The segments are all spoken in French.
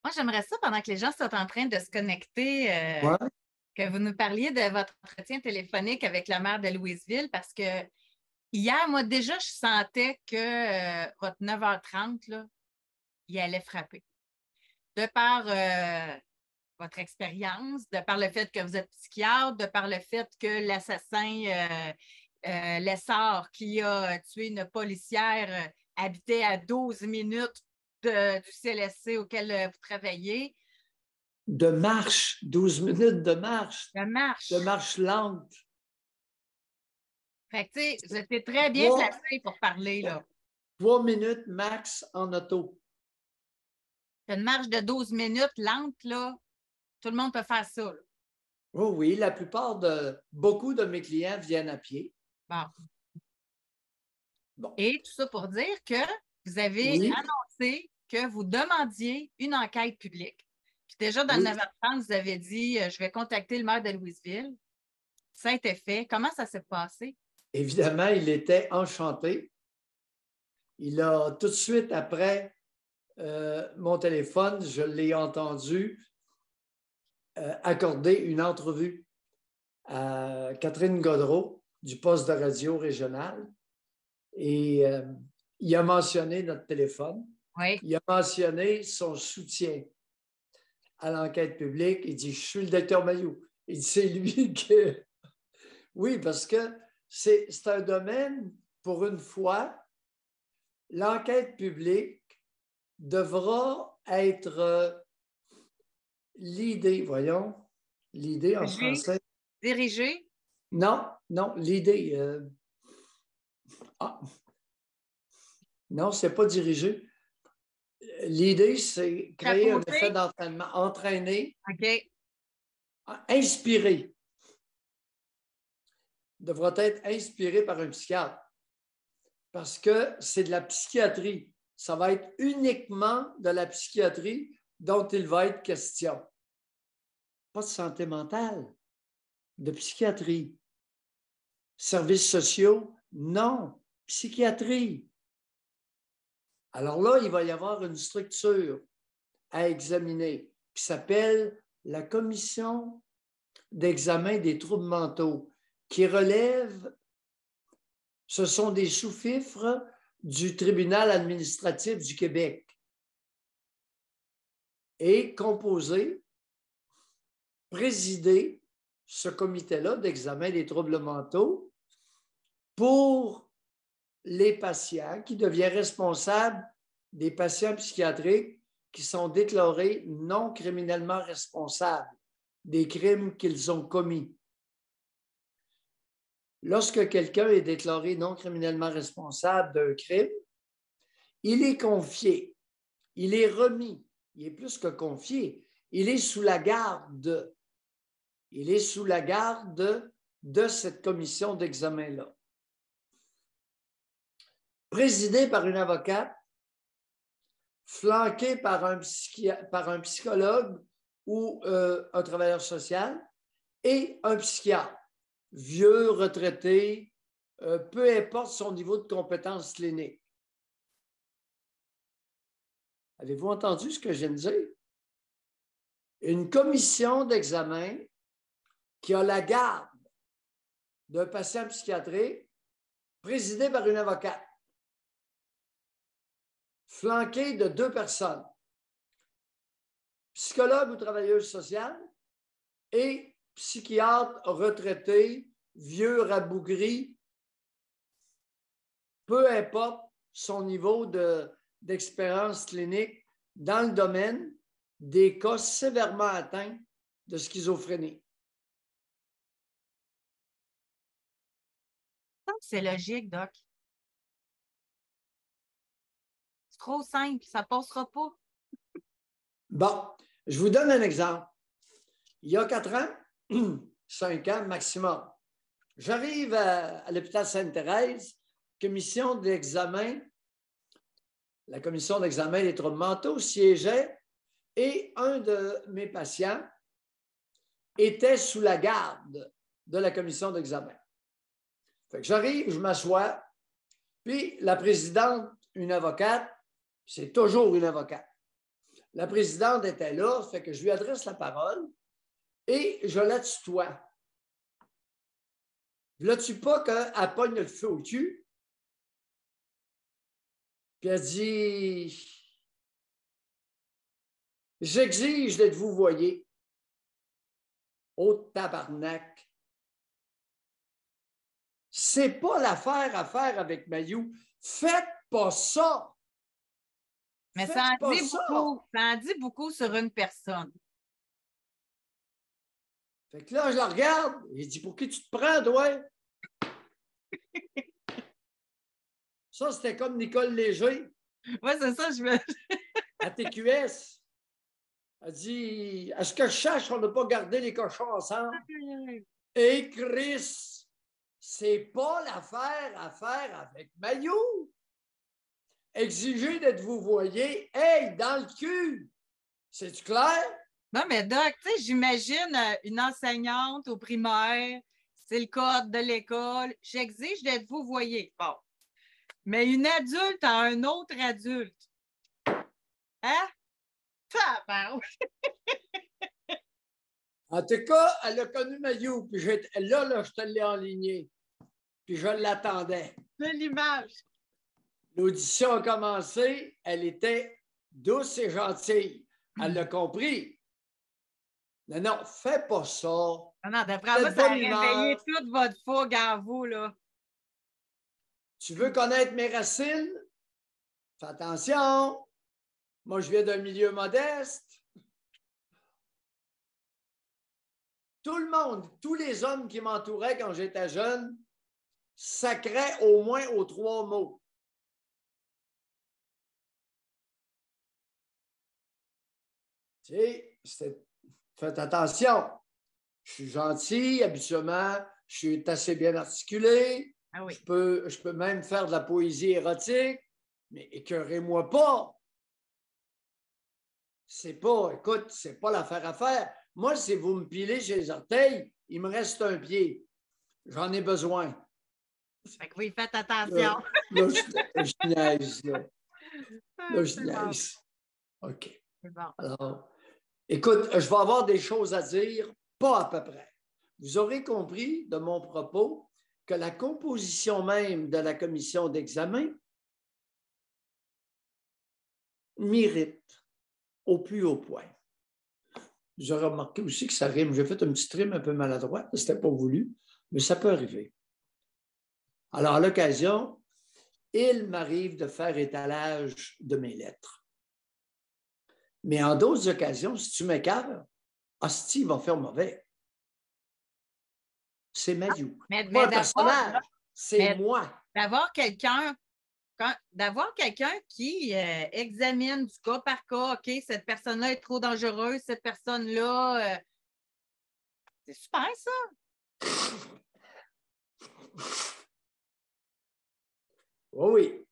Moi, j'aimerais ça, pendant que les gens sont en train de se connecter, Ouais. que vous nous parliez de votre entretien téléphonique avec la maire de Louisville, parce que hier, moi, déjà, je sentais que votre 9h30, là, il allait frapper. De par votre expérience, de par le fait que vous êtes psychiatre, de par le fait que l'assassin Lessard, qui a tué une policière, habitait à 12 minutes du CLSC auquel vous travaillez. De marche, 12 minutes De marche. de marche lente. Fait que, tu sais, vous étiez très bien Trois, placé pour parler, là. 3 minutes max en auto. Une marche de 12 minutes lente, là, tout le monde peut faire ça, là. Oh oui, beaucoup de mes clients viennent à pied. Bon. Bon. Et tout ça pour dire que vous avez Oui, annoncé que vous demandiez une enquête publique. Puis déjà, dans le oui. 9h30, vous avez dit je vais contacter le maire de Louisville. Ça a été fait. Comment ça s'est passé? Évidemment, il était enchanté. Il a tout de suite après mon téléphone, je l'ai entendu accorder une entrevue à Catherine Godreau du poste de radio régional. Et il a mentionné notre téléphone. Oui. Il a mentionné son soutien à l'enquête publique. Il dit, je suis le docteur Mailloux. Il dit, c'est lui que... Oui, parce que c'est un domaine, pour une fois, l'enquête publique devra être l'idée, voyons, l'idée en français. Dirigé? Non, non, l'idée. Non, c'est pas dirigé. L'idée, c'est créer un effet d'entraînement, entraîner, OK. inspiré. Devra être inspiré par un psychiatre. Parce que c'est de la psychiatrie. Ça va être uniquement de la psychiatrie dont il va être question. Pas de santé mentale, de psychiatrie. Services sociaux, non. Psychiatrie. Alors là, il va y avoir une structure à examiner qui s'appelle la commission d'examen des troubles mentaux, qui relève, ce sont des sous-fifres du tribunal administratif du Québec, et composé, présider ce comité-là d'examen des troubles mentaux pour les patients qui deviennent responsables des patients psychiatriques qui sont déclarés non criminellement responsables des crimes qu'ils ont commis. Lorsque quelqu'un est déclaré non criminellement responsable d'un crime, il est confié, il est remis, il est plus que confié, il est sous la garde. Il est sous la garde de cette commission d'examen-là. Présidée par une avocate, flanquée par un psychologue ou un travailleur social et un psychiatre, vieux, retraité, peu importe son niveau de compétence clinique. Avez-vous entendu ce que je viens de dire? Une commission d'examen qui a la garde d'un patient psychiatrique présidée par une avocate, flanquée de 2 personnes, psychologue ou travailleuse sociale et psychiatre retraité, vieux, rabougri, peu importe son niveau d'expérience clinique dans le domaine des cas sévèrement atteints de schizophrénie. C'est logique, Doc. C'est trop simple, ça ne passera pas. Bon, je vous donne un exemple. Il y a 4 ans, 5 ans maximum, j'arrive à l'hôpital Sainte-Thérèse, commission d'examen, la commission d'examen des troubles mentaux siégeait et un de mes patients était sous la garde de la commission d'examen. Fait que j'arrive, je m'assois, puis la présidente, une avocate, c'est toujours une avocate. La présidente était là, ça fait que je lui adresse la parole et je la tutoie. Là-tu pas qu'elle pogne le feu au cul? Puis elle dit, j'exige d'être vous voyez. Au tabarnak. C'est pas l'affaire à faire avec Mayou. Faites pas ça. Mais Faites ça en pas dit ça. beaucoup. Ça en dit beaucoup sur une personne. Fait que là, je la regarde. Il dit, pour qui tu te prends, toi? Ça, c'était comme Nicole Léger Oui, c'est ça, je veux. à TQS. Elle dit, à ce que je sache, on n'a pas gardé les cochons ensemble. Et Chris, c'est pas l'affaire à faire avec Mayou. Exiger d'être vous voyez, hey, dans le cul. C'est-tu clair? Non, mais Doc, tu sais, j'imagine une enseignante au primaire, c'est le code de l'école. J'exige d'être vous voyez. Bon. Mais une adulte à un autre adulte. Hein? Tabarouche! En tout cas, elle a connu Mayou, puis là, je te l'ai enligné, puis je l'attendais. De l'image. L'audition a commencé, elle était douce et gentille. Elle l'a compris. Non, non, fais pas ça. Non, non, d'après moi, Faites ça a bonne réveillé humeur. toute votre fougue en vous, là. Tu veux connaître mes racines? Fais attention. Moi, je viens d'un milieu modeste. Tout le monde, tous les hommes qui m'entouraient quand j'étais jeune, sacraient au moins aux 3 mots. Tu sais, faites attention. Je suis gentil, habituellement, je suis assez bien articulé. Ah oui. Je peux même faire de la poésie érotique, mais écœurez-moi pas. Écoute, c'est pas l'affaire à faire. Moi, si vous me pilez chez les orteils, il me reste un pied. J'en ai besoin. Fait que oui, faites attention. Je niaise, là. Là, je C'est bon. niaise. OK. C'est bon. Alors, écoute, je vais avoir des choses à dire, pas à peu près. Vous aurez compris de mon propos que la composition même de la commission d'examen mérite au plus haut point. Vous aurez remarqué aussi que ça rime. J'ai fait un petit trim un peu maladroit, ce n'était pas voulu, mais ça peut arriver. Alors, à l'occasion, il m'arrive de faire étalage de mes lettres. Mais en d'autres occasions, si tu m'écartes, hostie va faire mauvais. C'est Mayou. Mais Pas un personnage, c'est moi. D'avoir quelqu'un qui examine du cas par cas, OK, cette personne-là est trop dangereuse, cette personne-là, c'est super, ça. Oui.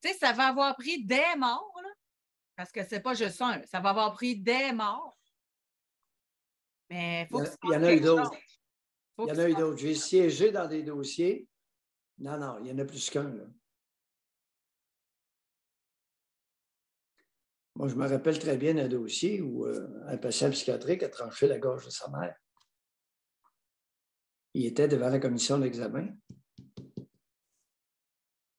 Tu sais, ça va avoir pris des morts, là, parce que c'est pas juste un, ça va avoir pris des morts. Mais il faut que il y en a eu d'autres. Il y en a eu d'autres. J'ai siégé dans des dossiers. Non, non, il y en a plus qu'un, là. Moi, je me rappelle très bien d'un dossier où un patient psychiatrique a tranché la gorge de sa mère. Il était devant la commission d'examen.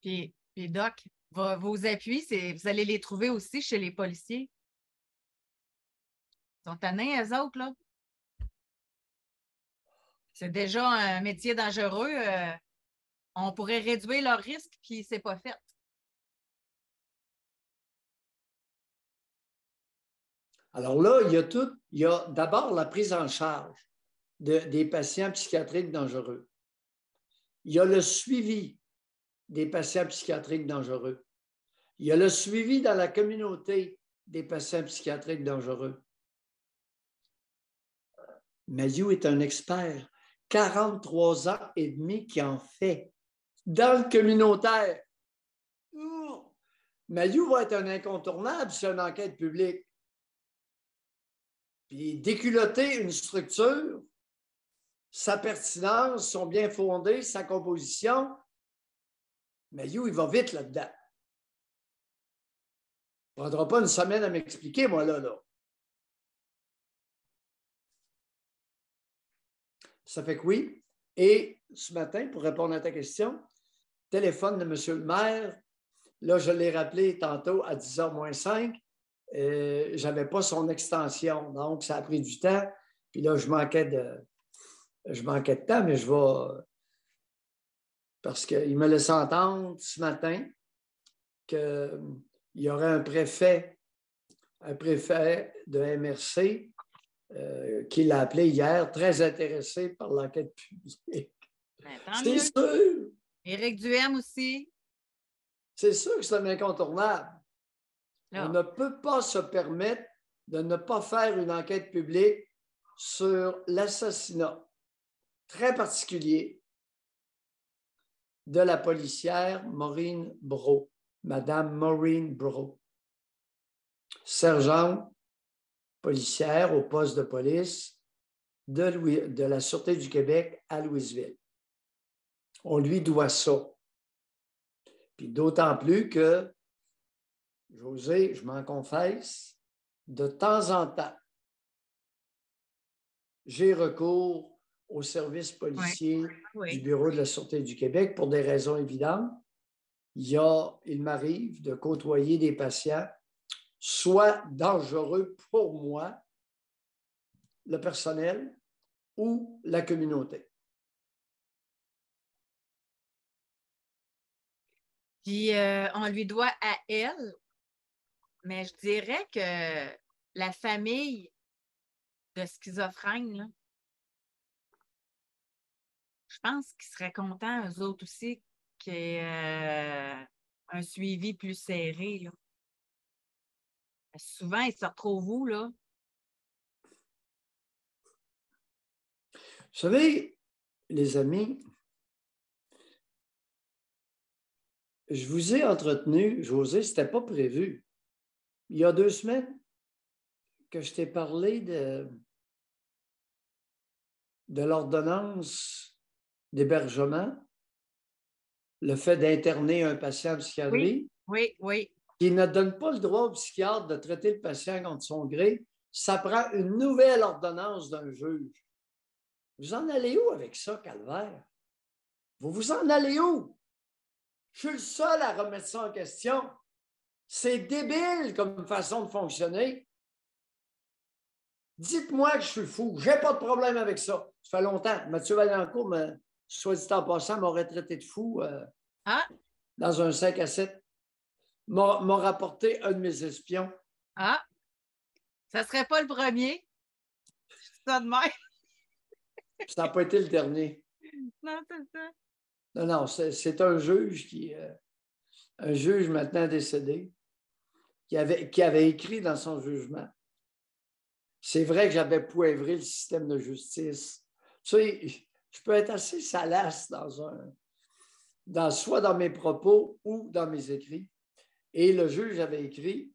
Puis Doc, vos appuis, vous allez les trouver aussi chez les policiers. Ils sont tannés, eux autres, là. C'est déjà un métier dangereux. On pourrait réduire leur risque, puis c'est pas fait. Alors là, il y a d'abord la prise en charge des patients psychiatriques dangereux. Il y a le suivi des patients psychiatriques dangereux. Il y a le suivi dans la communauté des patients psychiatriques dangereux. Mayou est un expert, 43 ans et demi qui en fait dans le communautaire. Mayou va être un incontournable sur une enquête publique. Puis déculotter une structure, sa pertinence, son bien fondé, sa composition, Mayou, il va vite là-dedans. ne prendra pas une semaine à m'expliquer, moi, là. Ça fait que oui. Et ce matin, pour répondre à ta question, téléphone de M. le maire, là, je l'ai rappelé tantôt à 10h moins 5. Je n'avais pas son extension, donc ça a pris du temps. Puis là, je manquais de temps, mais je vais... Parce qu'il me laissait entendre ce matin qu'il y aurait un préfet de MRC qui l'a appelé hier, très intéressé par l'enquête publique. C'est sûr! Éric Duhem aussi. C'est sûr que c'est un incontournable. Là. On ne peut pas se permettre de ne pas faire une enquête publique sur l'assassinat très particulier de la policière Maureen Brault, Madame Maureen Brault, sergente policière au poste de police de la Sûreté du Québec à Louisville. On lui doit ça. Puis d'autant plus que, José, je m'en confesse, de temps en temps, j'ai recours aux services policiers du Bureau de la Sûreté du Québec pour des raisons évidentes. Il m'arrive de côtoyer des patients soit dangereux pour moi, le personnel ou la communauté. Puis, on lui doit à elle, mais je dirais que la famille de schizophrène, là, je pense qu'ils seraient contents, eux autres aussi, qu'il y ait un suivi plus serré. Là. Souvent, ils se retrouvent où, là? Vous savez, les amis, je vous ai entretenu, José, ce n'était pas prévu. Il y a 2 semaines que je t'ai parlé de l'ordonnance d'hébergement, le fait d'interner un patient en psychiatrie. Oui. Qui ne donne pas le droit au psychiatre de traiter le patient contre son gré, ça prend une nouvelle ordonnance d'un juge. Vous en allez où avec ça, Calvaire? Vous en allez où? Je suis le seul à remettre ça en question. C'est débile comme façon de fonctionner. Dites-moi que je suis fou. Je n'ai pas de problème avec ça. Ça fait longtemps. Mathieu Vaillancourt, soit dit en passant, m'aurait traité de fou dans un 5 à 7. M'a rapporté un de mes espions. Ah, ça ne serait pas le premier. Ça de même. Ça n'a pas été le dernier. Non, c'est ça. Non, c'est un juge un juge maintenant décédé, qui avait écrit dans son jugement. C'est vrai que j'avais poivré le système de justice. Tu sais, je peux être assez salace soit dans mes propos ou dans mes écrits. Et le juge avait écrit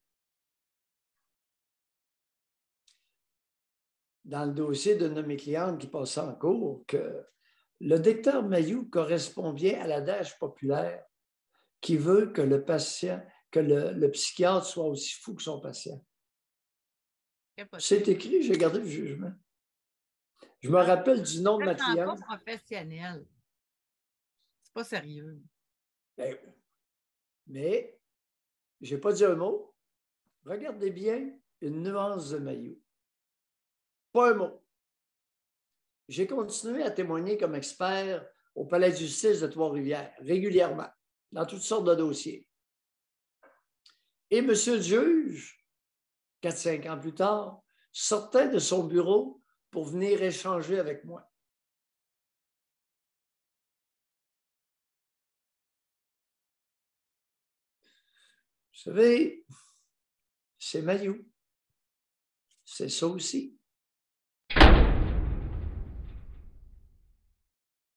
dans le dossier d'une de mes clientes qui passait en cours que le docteur Mayou correspond bien à l'adage populaire qui veut que le patient, que le psychiatre soit aussi fou que son patient. C'est écrit, j'ai gardé le jugement. Je me rappelle du nom de ma cliente. C'est pas professionnel. C'est pas sérieux. Mais je n'ai pas dit un mot. Regardez bien une nuance de Mayou. Pas un mot. J'ai continué à témoigner comme expert au Palais de justice de Trois-Rivières, régulièrement, dans toutes sortes de dossiers. Et M. le juge, 4-5 ans plus tard, sortait de son bureau pour venir échanger avec moi. Vous savez, c'est Mayou. C'est ça aussi.